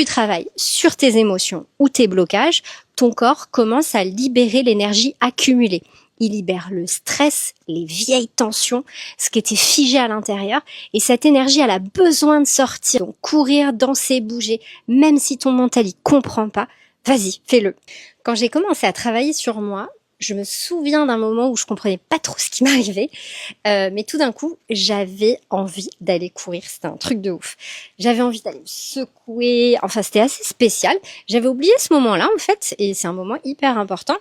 Tu travailles sur tes émotions ou tes blocages, ton corps commence à libérer l'énergie accumulée. Il libère le stress, les vieilles tensions, ce qui était figé à l'intérieur. Et cette énergie, elle a besoin de sortir. Donc courir, danser, bouger, même si ton mental y comprend pas, vas-y, fais-le. Quand j'ai commencé à travailler sur moi, je me souviens d'un moment où je comprenais pas trop ce qui m'arrivait, mais tout d'un coup, j'avais envie d'aller courir. C'était un truc de ouf. J'avais envie d'aller me secouer. Enfin, c'était assez spécial. J'avais oublié ce moment-là, en fait, et c'est un moment hyper important.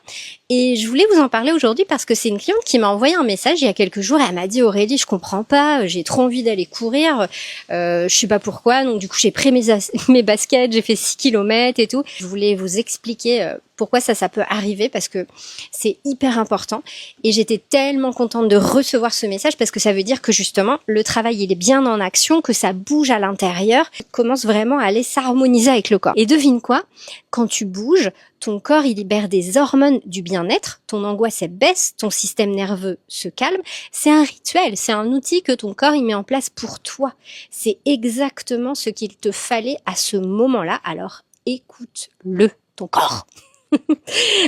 Et je voulais vous en parler aujourd'hui parce que c'est une cliente qui m'a envoyé un message il y a quelques jours. Elle m'a dit: Aurélie, je comprends pas, j'ai trop envie d'aller courir, je sais pas pourquoi. Donc du coup, j'ai pris mes baskets, j'ai fait 6 kilomètres et tout. Je voulais vous expliquer pourquoi ça peut arriver parce que c'est hyper important. Et j'étais tellement contente de recevoir ce message parce que ça veut dire que justement, le travail, il est bien en action, que ça bouge à l'intérieur, commence vraiment à aller s'harmoniser avec le corps. Et devine quoi? Quand tu bouges, ton corps, il libère des hormones du bien-être, ton angoisse, elle baisse, ton système nerveux se calme. C'est un rituel, c'est un outil que ton corps, il met en place pour toi. C'est exactement ce qu'il te fallait à ce moment-là. Alors, écoute-le, ton corps.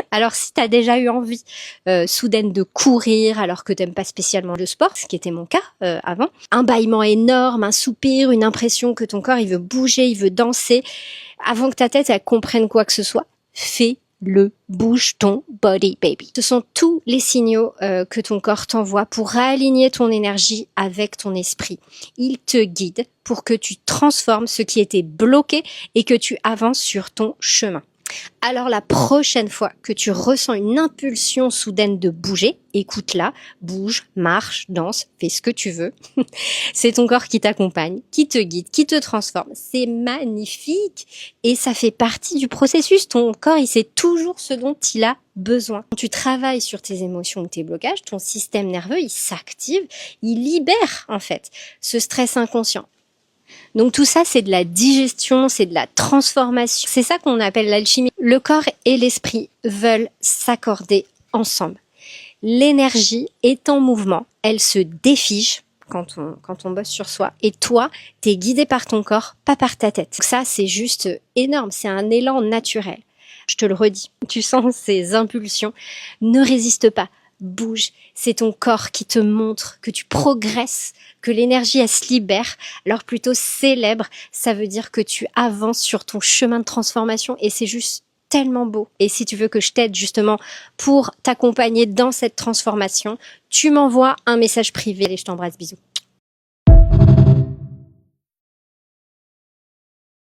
Alors si tu as déjà eu envie soudaine de courir alors que t'aimes pas spécialement le sport, ce qui était mon cas avant, un bâillement énorme, un soupir, une impression que ton corps il veut bouger, il veut danser, avant que ta tête elle comprenne quoi que ce soit, fais-le, bouge ton body baby. Ce sont tous les signaux que ton corps t'envoie pour réaligner ton énergie avec ton esprit. Il te guide pour que tu transformes ce qui était bloqué et que tu avances sur ton chemin. Alors la prochaine fois que tu ressens une impulsion soudaine de bouger, écoute-la, bouge, marche, danse, fais ce que tu veux. C'est ton corps qui t'accompagne, qui te guide, qui te transforme. C'est magnifique et ça fait partie du processus. Ton corps, il sait toujours ce dont il a besoin. Quand tu travailles sur tes émotions ou tes blocages, ton système nerveux, il s'active, il libère en fait ce stress inconscient. Donc tout ça, c'est de la digestion, c'est de la transformation. C'est ça qu'on appelle l'alchimie. Le corps et l'esprit veulent s'accorder ensemble. L'énergie est en mouvement, elle se défige quand on bosse sur soi. Et toi, t'es guidé par ton corps, pas par ta tête. Donc ça, c'est juste énorme, c'est un élan naturel. Je te le redis, tu sens ces impulsions, ne résiste pas. Bouge, c'est ton corps qui te montre que tu progresses, que l'énergie elle se libère. Alors plutôt célèbre, ça veut dire que tu avances sur ton chemin de transformation et c'est juste tellement beau. Et si tu veux que je t'aide justement pour t'accompagner dans cette transformation, tu m'envoies un message privé et je t'embrasse, bisous.